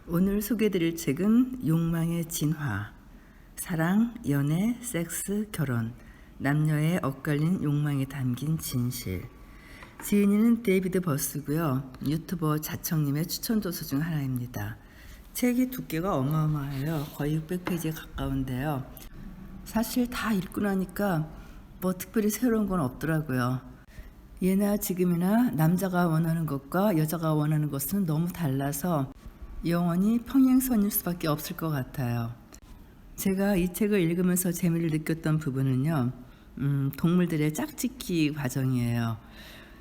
오늘 소개드릴 책은 욕망의 진화, 사랑, 연애, 섹스, 결혼, 남녀의 엇갈린 욕망이 담긴 진실. 지은이는 데이비드 버스고요. 유튜버 자청님의 추천 도서 중 하나입니다. 책이 두께가 어마어마해요. 거의 600페이지에 가까운데요. 사실 다 읽고 나니까 뭐 특별히 새로운 건 없더라고요. 예나 지금이나 남자가 원하는 것과 여자가 원하는 것은 너무 달라서 영원히 평행선일 수밖에 없을 것 같아요. 제가 이 책을 읽으면서 재미를 느꼈던 부분은요, 동물들의 짝짓기 과정이에요.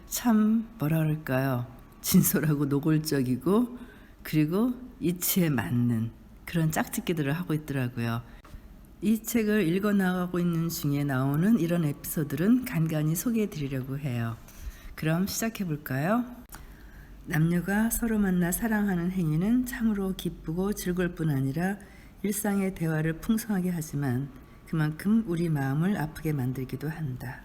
참 뭐라 그럴까요? 진솔하고 노골적이고 그리고 이치에 맞는 그런 짝짓기들을 하고 있더라고요. 이 책을 읽어 나가고 있는 중에 나오는 이런 에피소드들은 간간히 소개해 드리려고 해요. 그럼 시작해 볼까요? 남녀가 서로 만나 사랑하는 행위는 참으로 기쁘고 즐거울 뿐 아니라 일상의 대화를 풍성하게 하지만 그만큼 우리 마음을 아프게 만들기도 한다.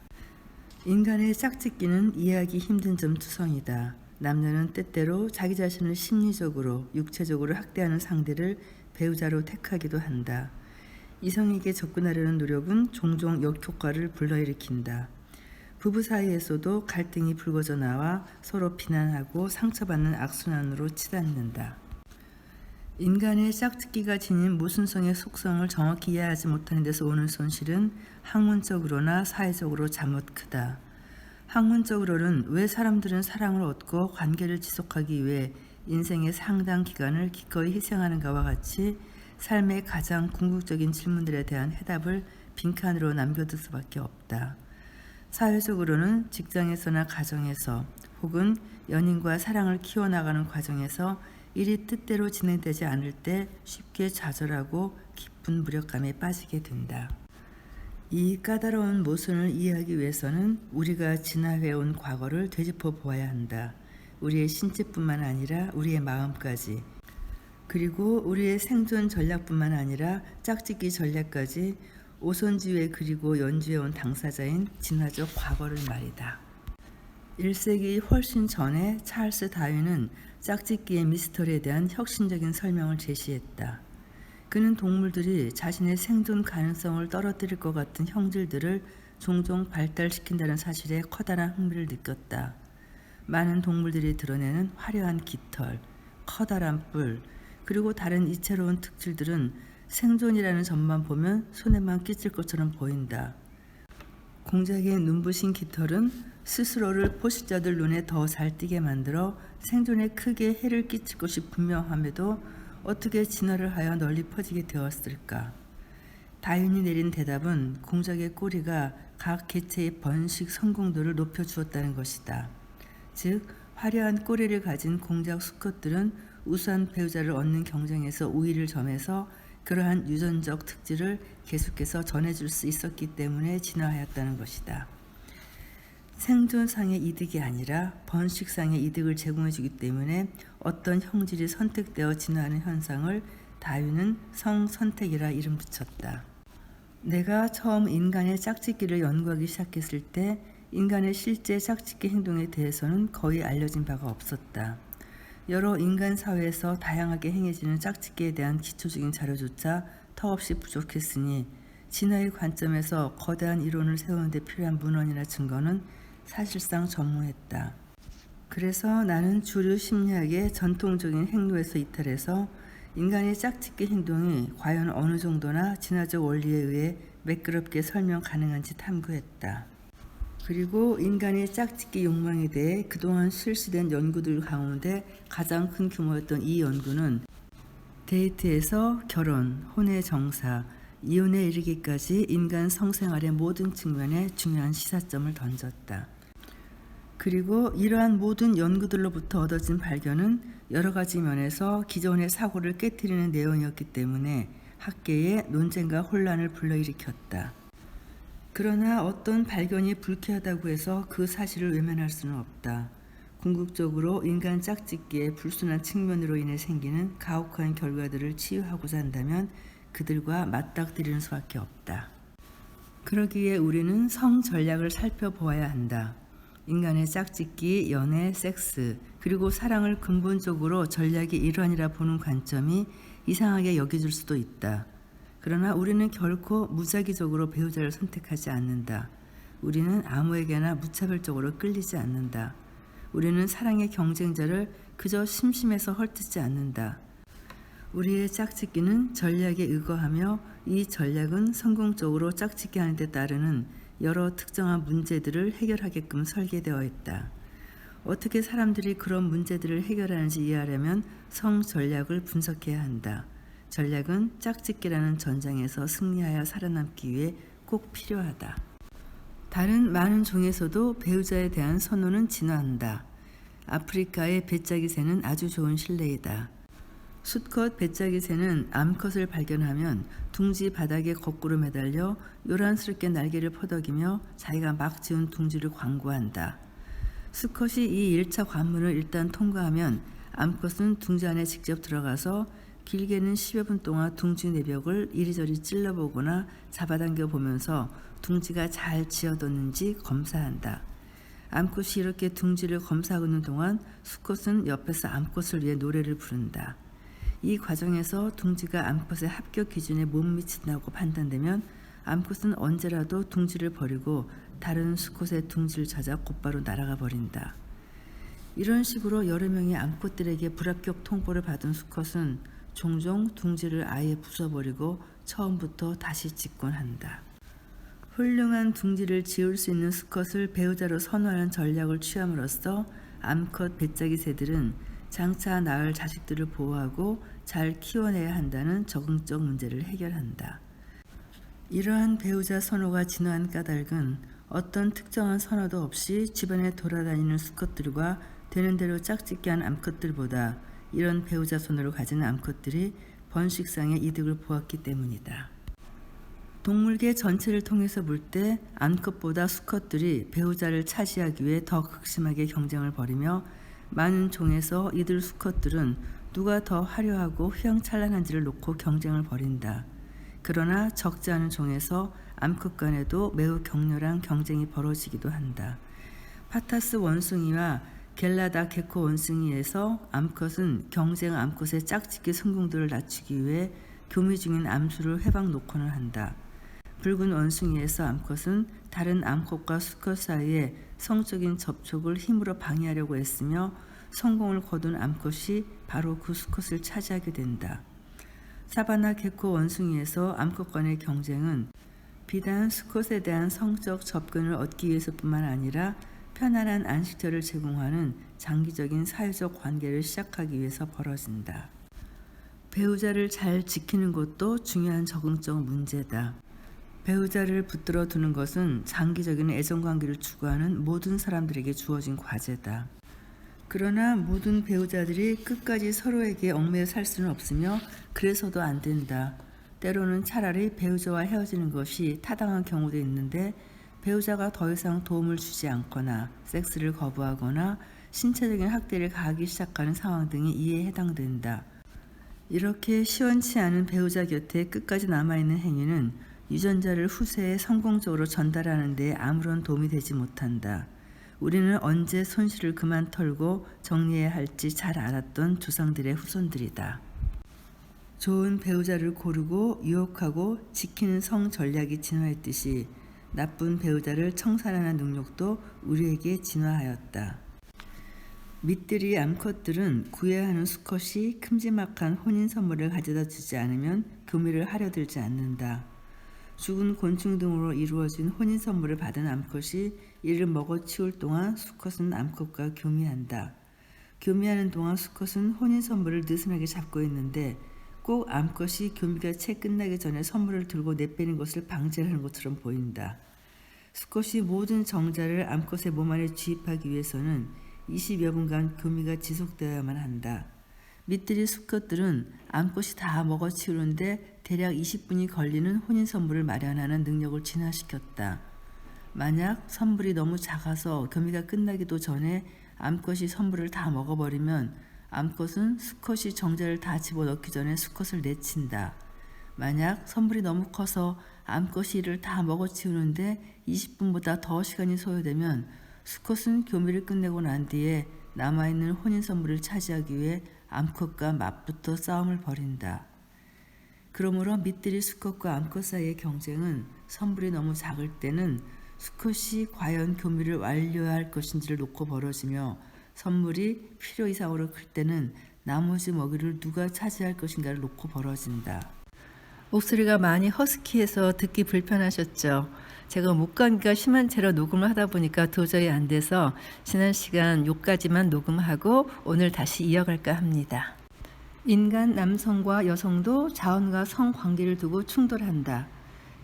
인간의 짝짓기는 이해하기 힘든 점 투성이다. 남녀는 때때로 자기 자신을 심리적으로, 육체적으로 학대하는 상대를 배우자로 택하기도 한다. 이성에게 접근하려는 노력은 종종 역효과를 불러일으킨다. 부부 사이에서도 갈등이 불거져 나와 서로 비난하고 상처받는 악순환으로 치닫는다. 인간의 짝짓기가 지닌 모순성의 속성을 정확히 이해하지 못하는 데서 오는 손실은 학문적으로나 사회적으로 잠옷 크다. 학문적으로는 왜 사람들은 사랑을 얻고 관계를 지속하기 위해 인생의 상당 기간을 기꺼이 희생하는가와 같이 삶의 가장 궁극적인 질문들에 대한 해답을 빈칸으로 남겨둘 수밖에 없다. 사회적으로는 직장에서나 가정에서 혹은 연인과 사랑을 키워나가는 과정에서 일이 뜻대로 진행되지 않을 때 쉽게 좌절하고 깊은 무력감에 빠지게 된다. 이 까다로운 모순을 이해하기 위해서는 우리가 지나해온 과거를 되짚어 보아야 한다. 우리의 신체뿐만 아니라 우리의 마음까지, 그리고 우리의 생존 전략뿐만 아니라 짝짓기 전략까지 오선지에 그리고 연주해온 당사자인 진화적 과거를 말이다. 1세기 훨씬 전에 찰스 다윈은 짝짓기의 미스터리에 대한 혁신적인 설명을 제시했다. 그는 동물들이 자신의 생존 가능성을 떨어뜨릴 것 같은 형질들을 종종 발달시킨다는 사실에 커다란 흥미를 느꼈다. 많은 동물들이 드러내는 화려한 깃털, 커다란 뿔, 그리고 다른 이채로운 특질들은 생존이라는 점만 보면 손에만 끼칠 것처럼 보인다. 공작의 눈부신 깃털은 스스로를 포식자들 눈에 더 잘 띄게 만들어 생존에 크게 해를 끼칠 것이 분명함에도 어떻게 진화를 하여 널리 퍼지게 되었을까? 다윈이 내린 대답은 공작의 꼬리가 각 개체의 번식 성공도를 높여주었다는 것이다. 즉, 화려한 꼬리를 가진 공작 수컷들은 우수한 배우자를 얻는 경쟁에서 우위를 점해서 그러한 유전적 특질을 계속해서 전해줄 수 있었기 때문에 진화하였다는 것이다. 생존상의 이득이 아니라 번식상의 이득을 제공해주기 때문에 어떤 형질이 선택되어 진화하는 현상을 다윈은 성선택이라 이름 붙였다. 내가 처음 인간의 짝짓기를 연구하기 시작했을 때 인간의 실제 짝짓기 행동에 대해서는 거의 알려진 바가 없었다. 여러 인간 사회에서 다양하게 행해지는 짝짓기에 대한 기초적인 자료조차 턱없이 부족했으니 진화의 관점에서 거대한 이론을 세우는 데 필요한 문헌이나 증거는 사실상 전무했다. 그래서 나는 주류 심리학의 전통적인 행로에서 이탈해서 인간의 짝짓기 행동이 과연 어느 정도나 진화적 원리에 의해 매끄럽게 설명 가능한지 탐구했다. 그리고 인간의 짝짓기 욕망에 대해 그동안 실시된 연구들 가운데 가장 큰 규모였던 이 연구는 데이트에서 결혼, 혼의 정사, 이혼에 이르기까지 인간 성생활의 모든 측면에 중요한 시사점을 던졌다. 그리고 이러한 모든 연구들로부터 얻어진 발견은 여러 가지 면에서 기존의 사고를 깨트리는 내용이었기 때문에 학계에 논쟁과 혼란을 불러일으켰다. 그러나 어떤 발견이 불쾌하다고 해서 그 사실을 외면할 수는 없다. 궁극적으로 인간 짝짓기의 불순한 측면으로 인해 생기는 가혹한 결과들을 치유하고자 한다면 그들과 맞닥뜨리는 수밖에 없다. 그러기에 우리는 성 전략을 살펴보아야 한다. 인간의 짝짓기, 연애, 섹스, 그리고 사랑을 근본적으로 전략의 일환이라 보는 관점이 이상하게 여겨질 수도 있다. 그러나 우리는 결코 무작위적으로 배우자를 선택하지 않는다. 우리는 아무에게나 무차별적으로 끌리지 않는다. 우리는 사랑의 경쟁자를 그저 심심해서 헐뜯지 않는다. 우리의 짝짓기는 전략에 의거하며 이 전략은 성공적으로 짝짓기 하는 데 따르는 여러 특정한 문제들을 해결하게끔 설계되어 있다. 어떻게 사람들이 그런 문제들을 해결하는지 이해하려면 성 전략을 분석해야 한다. 전략은 짝짓기라는 전장에서 승리하여 살아남기 위해 꼭 필요하다. 다른 많은 종에서도 배우자에 대한 선호는 진화한다. 아프리카의 배짜기 새는 아주 좋은 실례이다. 수컷 배짜기 새는 암컷을 발견하면 둥지 바닥에 거꾸로 매달려 요란스럽게 날개를 퍼덕이며 자기가 막 지은 둥지를 광고한다. 수컷이 이 1차 관문을 일단 통과하면 암컷은 둥지 안에 직접 들어가서 길게는 10여 분 동안 둥지 내벽을 이리저리 찔러보거나 잡아당겨 보면서 둥지가 잘 지어졌는지 검사한다. 암컷이 이렇게 둥지를 검사하고 있는 동안 수컷은 옆에서 암컷을 위해 노래를 부른다. 이 과정에서 둥지가 암컷의 합격 기준에 못 미친다고 판단되면 암컷은 언제라도 둥지를 버리고 다른 수컷의 둥지를 찾아 곧바로 날아가 버린다. 이런 식으로 여러 명의 암컷들에게 불합격 통보를 받은 수컷은 종종 둥지를 아예 부숴버리고 처음부터 다시 짓곤 한다. 훌륭한 둥지를 지을 수 있는 수컷을 배우자로 선호하는 전략을 취함으로써 암컷 배짜기 새들은 장차 낳을 자식들을 보호하고 잘 키워내야 한다는 적응적 문제를 해결한다. 이러한 배우자 선호가 진화한 까닭은 어떤 특정한 선호도 없이 집안에 돌아다니는 수컷들과 되는 대로 짝짓기 한 암컷들보다 이런 배우자 선호를 가진 암컷들이 번식상의 이득을 보았기 때문이다. 동물계 전체를 통해서 볼 때 암컷보다 수컷들이 배우자를 차지하기 위해 더 극심하게 경쟁을 벌이며 많은 종에서 이들 수컷들은 누가 더 화려하고 휘황찬란한지를 놓고 경쟁을 벌인다. 그러나 적지 않은 종에서 암컷 간에도 매우 격렬한 경쟁이 벌어지기도 한다. 파타스 원숭이와 겔라다 게코 원숭이에서 암컷은 경쟁 암컷의 짝짓기 성공도를 낮추기 위해 교미 중인 암수를 회방 놓고는 한다. 붉은 원숭이에서 암컷은 다른 암컷과 수컷 사이에 성적인 접촉을 힘으로 방해하려고 애쓰며 성공을 거둔 암컷이 바로 그 수컷을 차지하게 된다. 사바나 게코 원숭이에서 암컷 간의 경쟁은 비단 수컷에 대한 성적 접근을 얻기 위해서뿐만 아니라 편안한 안식처를 제공하는 장기적인 사회적 관계를 시작하기 위해서 벌어진다. 배우자를 잘 지키는 것도 중요한 적응적 문제다. 배우자를 붙들어 두는 것은 장기적인 애정관계를 추구하는 모든 사람들에게 주어진 과제다. 그러나 모든 배우자들이 끝까지 서로에게 얽매여 살 수는 없으며 그래서도 안 된다. 때로는 차라리 배우자와 헤어지는 것이 타당한 경우도 있는데 배우자가 더 이상 도움을 주지 않거나 섹스를 거부하거나 신체적인 학대를 가하기 시작하는 상황 등이 이에 해당된다. 이렇게 시원치 않은 배우자 곁에 끝까지 남아있는 행위는 유전자를 후세에 성공적으로 전달하는 데 아무런 도움이 되지 못한다. 우리는 언제 손실을 그만 털고 정리해야 할지 잘 알았던 조상들의 후손들이다. 좋은 배우자를 고르고 유혹하고 지키는 성 전략이 진화했듯이 나쁜 배우자를 청산하는 능력도 우리에게 진화하였다. 밑들이 암컷들은 구애야 하는 수컷이 큼지막한 혼인 선물을 가져다 주지 않으면 교미를 하려 들지 않는다. 죽은 곤충 등으로 이루어진 혼인 선물을 받은 암컷이 이를 먹어치울 동안 수컷은 암컷과 교미한다. 교미하는 동안 수컷은 혼인 선물을 느슨하게 잡고 있는데 꼭 암컷이 교미가 채 끝나기 전에 선물을 들고 내빼는 것을 방지하는 것처럼 보인다. 수컷이 모든 정자를 암컷의 몸 안에 주입하기 위해서는 20여 분간 교미가 지속되어야만 한다. 밑들이 수컷들은 암컷이 다 먹어치우는데 대략 20분이 걸리는 혼인 선물을 마련하는 능력을 진화시켰다. 만약 선물이 너무 작아서 교미가 끝나기도 전에 암컷이 선물을 다 먹어버리면 암컷은 수컷이 정자를 다 집어넣기 전에 수컷을 내친다. 만약 선물이 너무 커서 암컷이 이를 다 먹어치우는데 20분보다 더 시간이 소요되면 수컷은 교미를 끝내고 난 뒤에 남아있는 혼인 선물을 차지하기 위해 암컷과 맞붙어 싸움을 벌인다. 그러므로 밑들이 수컷과 암컷 사이의 경쟁은 선물이 너무 작을 때는 수컷이 과연 교미를 완료해야 할 것인지를 놓고 벌어지며 선물이 필요 이상으로 클 때는 나머지 먹이를 누가 차지할 것인가를 놓고 벌어진다. 목소리가 많이 허스키해서 듣기 불편하셨죠? 제가 목감기가 심한 채로 녹음을 하다 보니까 도저히 안 돼서 지난 시간 요까지만 녹음하고 오늘 다시 이어갈까 합니다. 인간 남성과 여성도 자원과 성 관계를 두고 충돌한다.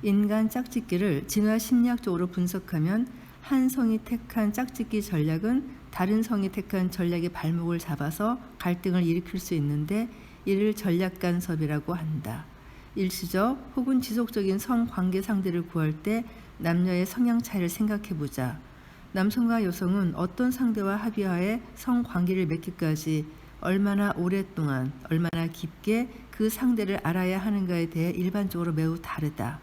인간 짝짓기를 진화 심리학적으로 분석하면 한 성이 택한 짝짓기 전략은 다른 성이 택한 전략의 발목을 잡아서 갈등을 일으킬 수 있는데 이를 전략 간섭이라고 한다. 일시적 혹은 지속적인 성관계 상대를 구할 때 남녀의 성향 차이를 생각해보자. 남성과 여성은 어떤 상대와 합의하에 성관계를 맺기까지 얼마나 오랫동안, 얼마나 깊게 그 상대를 알아야 하는가에 대해 일반적으로 매우 다르다.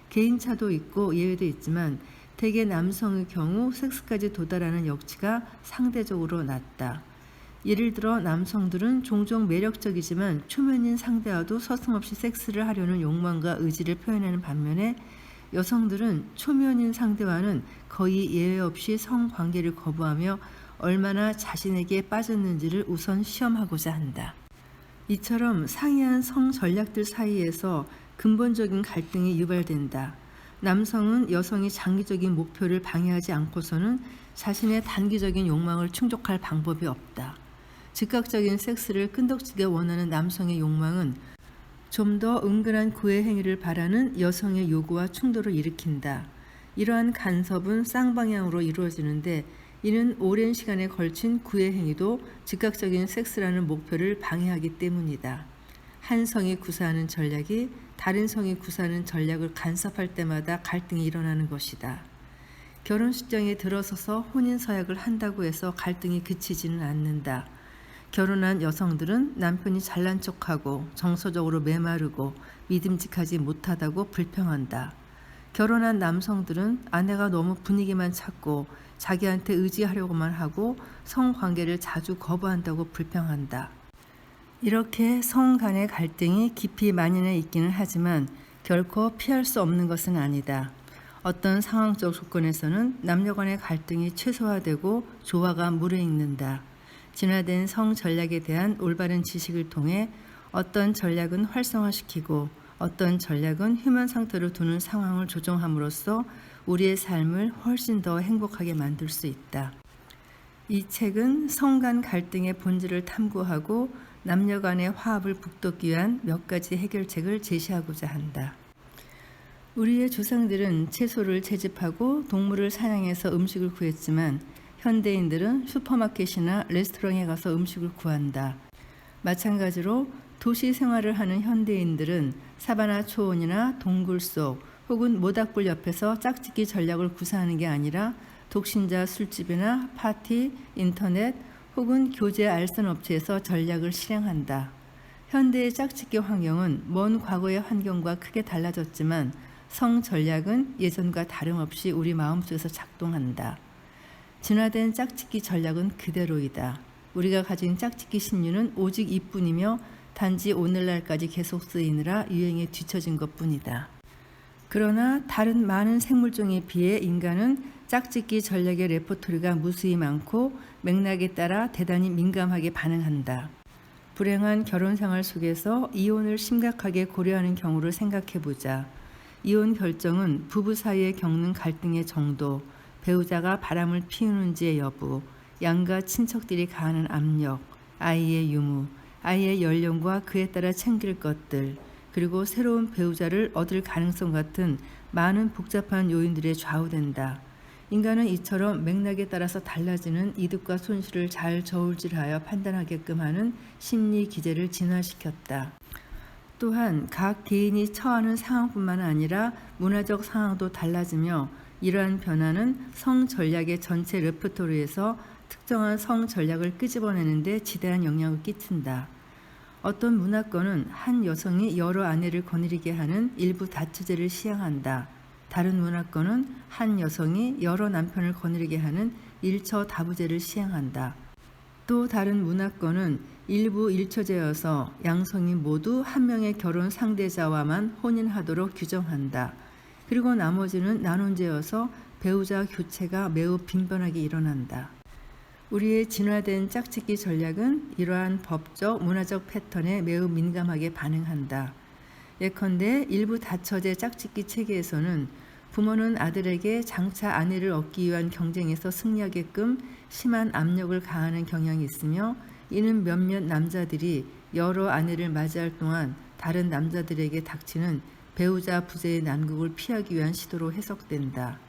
개인차도 있고 예외도 있지만 대개 남성의 경우 섹스까지 도달하는 역치가 상대적으로 낮다. 예를 들어 남성들은 종종 매력적이지만 초면인 상대와도 서슴없이 섹스를 하려는 욕망과 의지를 표현하는 반면에 여성들은 초면인 상대와는 거의 예외 없이 성관계를 거부하며 얼마나 자신에게 빠졌는지를 우선 시험하고자 한다. 이처럼 상이한 성 전략들 사이에서 근본적인 갈등이 유발된다. 남성은 여성이 장기적인 목표를 방해하지 않고서는 자신의 단기적인 욕망을 충족할 방법이 없다. 즉각적인 섹스를 끈덕지게 원하는 남성의 욕망은 좀 더 은근한 구애 행위를 바라는 여성의 요구와 충돌을 일으킨다. 이러한 간섭은 쌍방향으로 이루어지는데 이는 오랜 시간에 걸친 구애 행위도 즉각적인 섹스라는 목표를 방해하기 때문이다. 한 성이 구사하는 전략이 다른 성이 구사하는 전략을 간섭할 때마다 갈등이 일어나는 것이다. 결혼식장에 들어서서 혼인 서약을 한다고 해서 갈등이 그치지는 않는다. 결혼한 여성들은 남편이 잘난 척하고 정서적으로 메마르고 믿음직하지 못하다고 불평한다. 결혼한 남성들은 아내가 너무 분위기만 찾고 자기한테 의지하려고만 하고 성관계를 자주 거부한다고 불평한다. 이렇게 성 간의 갈등이 깊이 만연해 있기는 하지만 결코 피할 수 없는 것은 아니다. 어떤 상황적 조건에서는 남녀 간의 갈등이 최소화되고 조화가 무르익는다. 진화된 성 전략에 대한 올바른 지식을 통해 어떤 전략은 활성화시키고 어떤 전략은 휴면 상태로 두는 상황을 조정함으로써 우리의 삶을 훨씬 더 행복하게 만들 수 있다. 이 책은 성 간 갈등의 본질을 탐구하고 남녀 간의 화합을 북돋기 위한 몇 가지 해결책을 제시하고자 한다. 우리의 조상들은 채소를 채집하고 동물을 사냥해서 음식을 구했지만 현대인들은 슈퍼마켓이나 레스토랑에 가서 음식을 구한다. 마찬가지로 도시 생활을 하는 현대인들은 사바나 초원이나 동굴 속 혹은 모닥불 옆에서 짝짓기 전략을 구사하는 게 아니라 독신자 술집이나 파티, 인터넷 혹은 교제 알선 업체에서 전략을 실행한다. 현대의 짝짓기 환경은 먼 과거의 환경과 크게 달라졌지만 성 전략은 예전과 다름없이 우리 마음속에서 작동한다. 진화된 짝짓기 전략은 그대로이다. 우리가 가진 짝짓기 신유는 오직 이뿐이며 단지 오늘날까지 계속 쓰이느라 유행에 뒤처진 것뿐이다. 그러나 다른 많은 생물종에 비해 인간은 짝짓기 전략의 레퍼토리가 무수히 많고 맥락에 따라 대단히 민감하게 반응한다. 불행한 결혼 생활 속에서 이혼을 심각하게 고려하는 경우를 생각해보자. 이혼 결정은 부부 사이에 겪는 갈등의 정도, 배우자가 바람을 피우는지의 여부, 양가 친척들이 가하는 압력, 아이의 유무, 아이의 연령과 그에 따라 챙길 것들, 그리고 새로운 배우자를 얻을 가능성 같은 많은 복잡한 요인들에 좌우된다. 인간은 이처럼 맥락에 따라서 달라지는 이득과 손실을 잘 저울질하여 판단하게끔 하는 심리 기제를 진화시켰다. 또한 각 개인이 처하는 상황뿐만 아니라 문화적 상황도 달라지며 이러한 변화는 성 전략의 전체 레퍼토리에서 특정한 성 전략을 끄집어내는 데 지대한 영향을 끼친다. 어떤 문화권은 한 여성이 여러 아내를 거느리게 하는 일부 다처제를 시행한다. 다른 문화권은 한 여성이 여러 남편을 거느리게 하는 일처다부제를 시행한다. 또 다른 문화권은 일부 일처제여서 양성이 모두 한 명의 결혼 상대자와만 혼인하도록 규정한다. 그리고 나머지는 난혼제여서 배우자 교체가 매우 빈번하게 일어난다. 우리의 진화된 짝짓기 전략은 이러한 법적, 문화적 패턴에 매우 민감하게 반응한다. 예컨대 일부 다처제 짝짓기 체계에서는 부모는 아들에게 장차 아내를 얻기 위한 경쟁에서 승리하게끔 심한 압력을 가하는 경향이 있으며, 이는 몇몇 남자들이 여러 아내를 맞이할 동안 다른 남자들에게 닥치는 배우자 부재의 난국을 피하기 위한 시도로 해석된다.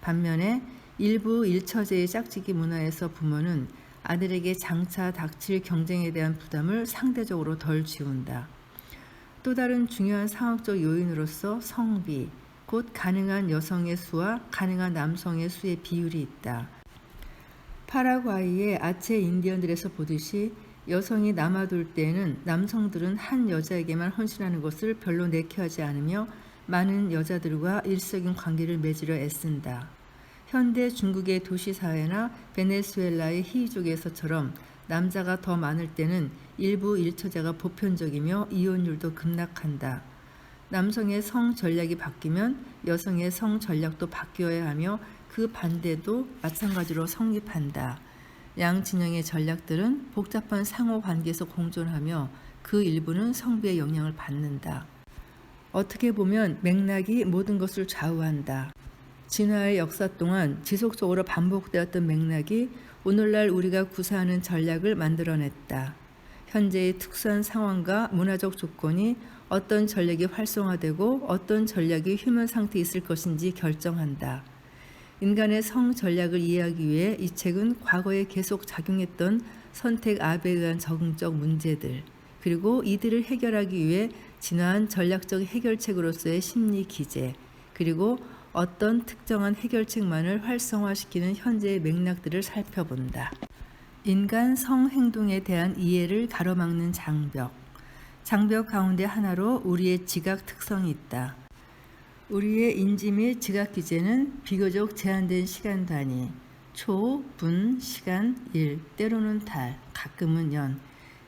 반면에 일부 일처제의 짝짓기 문화에서 부모는 아들에게 장차 닥칠 경쟁에 대한 부담을 상대적으로 덜 지운다. 또 다른 중요한 상황적 요인으로서 성비, 곧 가능한 여성의 수와 가능한 남성의 수의 비율이 있다. 파라과이의 아체 인디언들에서 보듯이 여성이 남아돌 때에는 남성들은 한 여자에게만 헌신하는 것을 별로 내켜하지 않으며 많은 여자들과 일적인 관계를 맺으려 애쓴다. 현대 중국의 도시사회나 베네수엘라의 희이족에서처럼 남자가 더 많을 때는 일부 일처제가 보편적이며 이혼율도 급락한다. 남성의 성 전략이 바뀌면 여성의 성 전략도 바뀌어야 하며 그 반대도 마찬가지로 성립한다. 양 진영의 전략들은 복잡한 상호관계에서 공존하며 그 일부는 성비의 영향을 받는다. 어떻게 보면 맥락이 모든 것을 좌우한다. 진화의 역사 동안 지속적으로 반복되었던 맥락이 오늘날 우리가 구사하는 전략을 만들어냈다. 현재의 특수한 상황과 문화적 조건이 어떤 전략이 활성화되고 어떤 전략이 휴면 상태에 있을 것인지 결정한다. 인간의 성 전략을 이해하기 위해 이 책은 과거에 계속 작용했던 선택 압에 의한 적응적 문제들, 그리고 이들을 해결하기 위해 진화한 전략적 해결책으로서의 심리 기제, 그리고 어떤 특정한 해결책만을 활성화시키는 현재의 맥락들을 살펴본다. 인간 성행동에 대한 이해를 가로막는 장벽. 장벽 가운데 하나로 우리의 지각 특성이 있다. 우리의 인지 및 지각 기제는 비교적 제한된 시간 단위, 초, 분, 시간, 일, 때로는 달, 가끔은 년,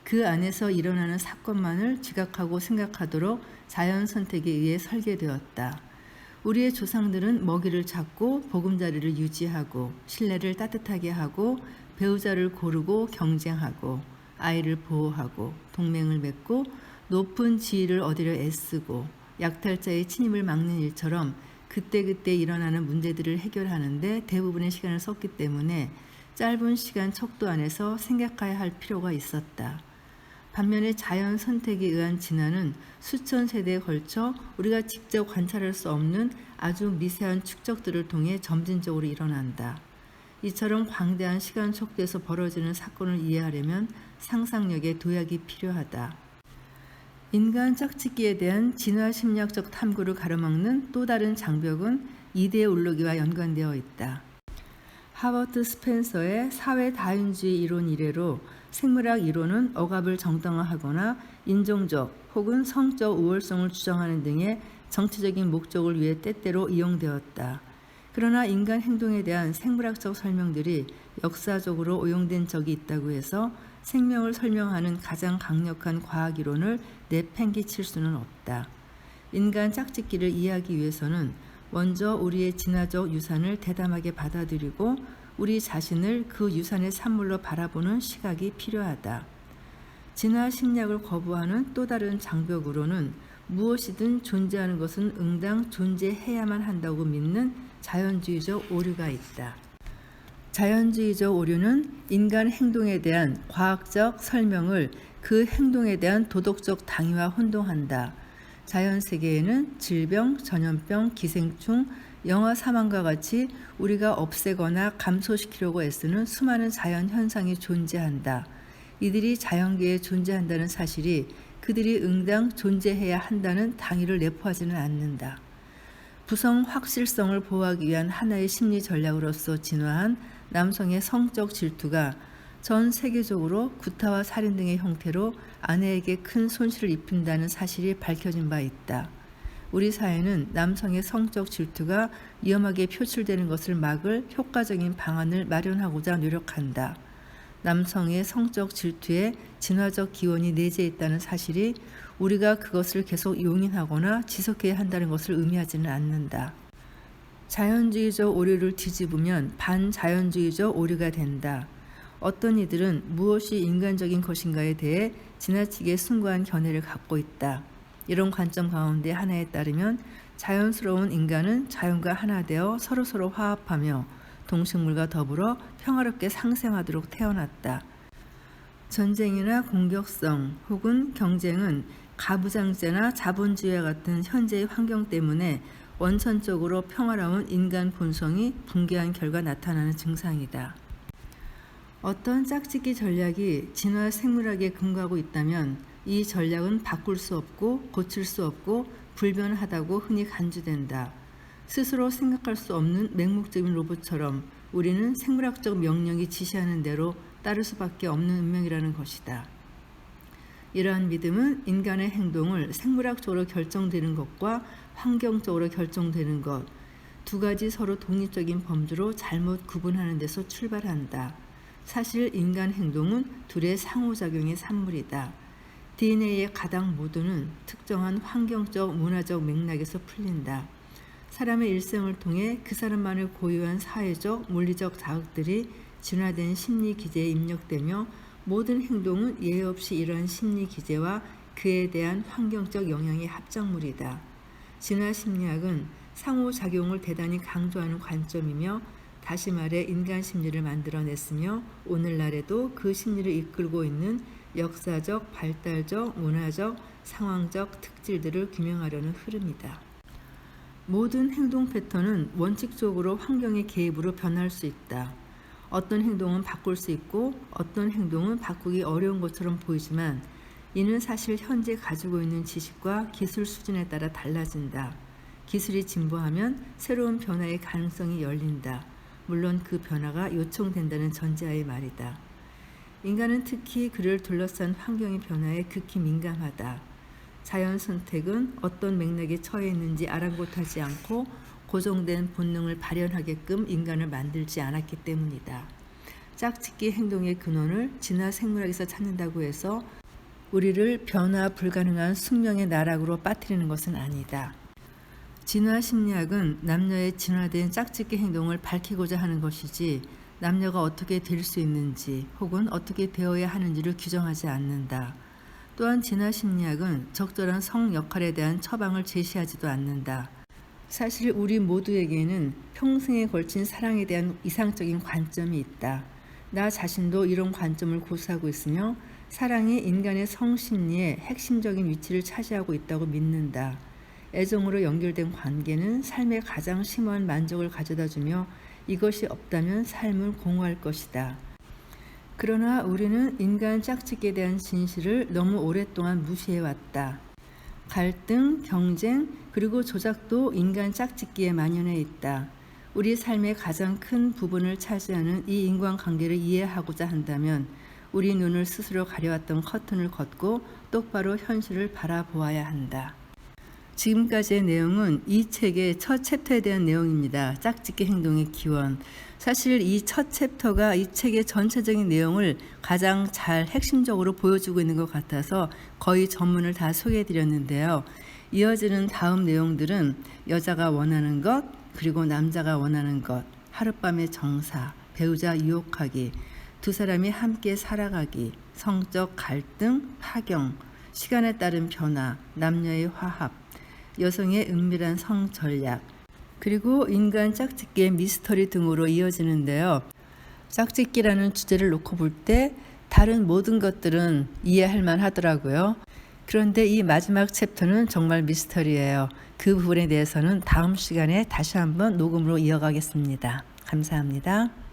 그 안에서 일어나는 사건만을 지각하고 생각하도록 자연 선택에 의해 설계되었다. 우리의 조상들은 먹이를 찾고 보금자리를 유지하고 신뢰를 따뜻하게 하고 배우자를 고르고 경쟁하고 아이를 보호하고 동맹을 맺고 높은 지위를 얻으려 애쓰고 약탈자의 침입을 막는 일처럼 그때그때 일어나는 문제들을 해결하는데 대부분의 시간을 썼기 때문에 짧은 시간 척도 안에서 생각해야 할 필요가 있었다. 반면에 자연 선택에 의한 진화는 수천 세대에 걸쳐 우리가 직접 관찰할 수 없는 아주 미세한 축적들을 통해 점진적으로 일어난다. 이처럼 광대한 시간 척도에서 벌어지는 사건을 이해하려면 상상력의 도약이 필요하다. 인간 짝짓기에 대한 진화 심리학적 탐구를 가로막는 또 다른 장벽은 이데의 올로기와 연관되어 있다. 하버트 스펜서의 사회 다윤주의 이론 이래로 생물학 이론은 억압을 정당화하거나 인종적 혹은 성적 우월성을 주장하는 등의 정치적인 목적을 위해 때때로 이용되었다. 그러나 인간 행동에 대한 생물학적 설명들이 역사적으로 오용된 적이 있다고 해서 생명을 설명하는 가장 강력한 과학 이론을 내팽개칠 수는 없다. 인간 짝짓기를 이해하기 위해서는 먼저 우리의 진화적 유산을 대담하게 받아들이고 우리 자신을 그 유산의 산물로 바라보는 시각이 필요하다. 진화 심리학을 거부하는 또 다른 장벽으로는 무엇이든 존재하는 것은 응당 존재해야만 한다고 믿는 자연주의적 오류가 있다. 자연주의적 오류는 인간 행동에 대한 과학적 설명을 그 행동에 대한 도덕적 당위와 혼동한다. 자연 세계에는 질병, 전염병, 기생충, 영아 사망과 같이 우리가 없애거나 감소시키려고 애쓰는 수많은 자연 현상이 존재한다. 이들이 자연계에 존재한다는 사실이 그들이 응당 존재해야 한다는 당위를 내포하지는 않는다. 부성 확실성을 보호하기 위한 하나의 심리 전략으로서 진화한 남성의 성적 질투가 전 세계적으로 구타와 살인 등의 형태로 아내에게 큰 손실을 입힌다는 사실이 밝혀진 바 있다. 우리 사회는 남성의 성적 질투가 위험하게 표출되는 것을 막을 효과적인 방안을 마련하고자 노력한다. 남성의 성적 질투에 진화적 기원이 내재해 있다는 사실이 우리가 그것을 계속 용인하거나 지속해야 한다는 것을 의미하지는 않는다. 자연주의적 오류를 뒤집으면 반자연주의적 오류가 된다. 어떤 이들은 무엇이 인간적인 것인가에 대해 지나치게 숭고한 견해를 갖고 있다. 이런 관점 가운데 하나에 따르면 자연스러운 인간은 자연과 하나 되어 서로서로 화합하며 동식물과 더불어 평화롭게 상생하도록 태어났다. 전쟁이나 공격성 혹은 경쟁은 가부장제나 자본주의와 같은 현재의 환경 때문에 원천적으로 평화로운 인간 본성이 붕괴한 결과 나타나는 증상이다. 어떤 짝짓기 전략이 진화 생물학에 근거하고 있다면 이 전략은 바꿀 수 없고 고칠 수 없고 불변하다고 흔히 간주된다. 스스로 생각할 수 없는 맹목적인 로봇처럼 우리는 생물학적 명령이 지시하는 대로 따를 수밖에 없는 운명이라는 것이다. 이러한 믿음은 인간의 행동을 생물학적으로 결정되는 것과 환경적으로 결정되는 것, 두 가지 서로 독립적인 범주로 잘못 구분하는 데서 출발한다. 사실 인간 행동은 둘의 상호작용의 산물이다. DNA의 가당 모두는 특정한 환경적, 문화적 맥락에서 풀린다. 사람의 일생을 통해 그 사람만을 고유한 사회적, 물리적 자극들이 진화된 심리 기제에 입력되며 모든 행동은 예외 없이 이러한 심리 기제와 그에 대한 환경적 영향의 합작물이다. 진화 심리학은 상호작용을 대단히 강조하는 관점이며 다시 말해 인간 심리를 만들어냈으며 오늘날에도 그 심리를 이끌고 있는 역사적, 발달적, 문화적, 상황적 특질들을 규명하려는 흐름이다. 모든 행동 패턴은 원칙적으로 환경의 개입으로 변할 수 있다. 어떤 행동은 바꿀 수 있고 어떤 행동은 바꾸기 어려운 것처럼 보이지만 이는 사실 현재 가지고 있는 지식과 기술 수준에 따라 달라진다. 기술이 진보하면 새로운 변화의 가능성이 열린다. 물론 그 변화가 요청된다는 전제하에 말이다. 인간은 특히 그를 둘러싼 환경의 변화에 극히 민감하다. 자연 선택은 어떤 맥락에 처해 있는지 아랑곳하지 않고 고정된 본능을 발현하게끔 인간을 만들지 않았기 때문이다. 짝짓기 행동의 근원을 진화 생물학에서 찾는다고 해서 우리를 변화 불가능한 숙명의 나락으로 빠뜨리는 것은 아니다. 진화 심리학은 남녀의 진화된 짝짓기 행동을 밝히고자 하는 것이지 남녀가 어떻게 될 수 있는지 혹은 어떻게 되어야 하는지를 규정하지 않는다. 또한 진화 심리학은 적절한 성 역할에 대한 처방을 제시하지도 않는다. 사실 우리 모두에게는 평생에 걸친 사랑에 대한 이상적인 관점이 있다. 나 자신도 이런 관점을 고수하고 있으며 사랑이 인간의 성심리의 핵심적인 위치를 차지하고 있다고 믿는다. 애정으로 연결된 관계는 삶의 가장 심오한 만족을 가져다주며 이것이 없다면 삶을 공허할 것이다. 그러나 우리는 인간 짝짓기에 대한 진실을 너무 오랫동안 무시해왔다. 갈등, 경쟁, 그리고 조작도 인간 짝짓기에 만연해 있다. 우리 삶의 가장 큰 부분을 차지하는 이 인간관계를 이해하고자 한다면 우리 눈을 스스로 가려왔던 커튼을 걷고 똑바로 현실을 바라보아야 한다. 지금까지의 내용은 이 책의 첫 챕터에 대한 내용입니다. 짝짓기 행동의 기원. 사실 이 첫 챕터가 이 책의 전체적인 내용을 가장 잘 핵심적으로 보여주고 있는 것 같아서 거의 전문을 다 소개해 드렸는데요. 이어지는 다음 내용들은 여자가 원하는 것, 그리고 남자가 원하는 것, 하룻밤의 정사, 배우자 유혹하기, 두 사람이 함께 살아가기, 성적 갈등, 파경, 시간에 따른 변화, 남녀의 화합, 여성의 은밀한 성 전략, 그리고 인간 짝짓기의 미스터리 등으로 이어지는데요. 짝짓기라는 주제를 놓고 볼 때 다른 모든 것들은 이해할 만 하더라고요. 그런데 이 마지막 챕터는 정말 미스터리예요. 그 부분에 대해서는 다음 시간에 다시 한번 녹음으로 이어가겠습니다. 감사합니다.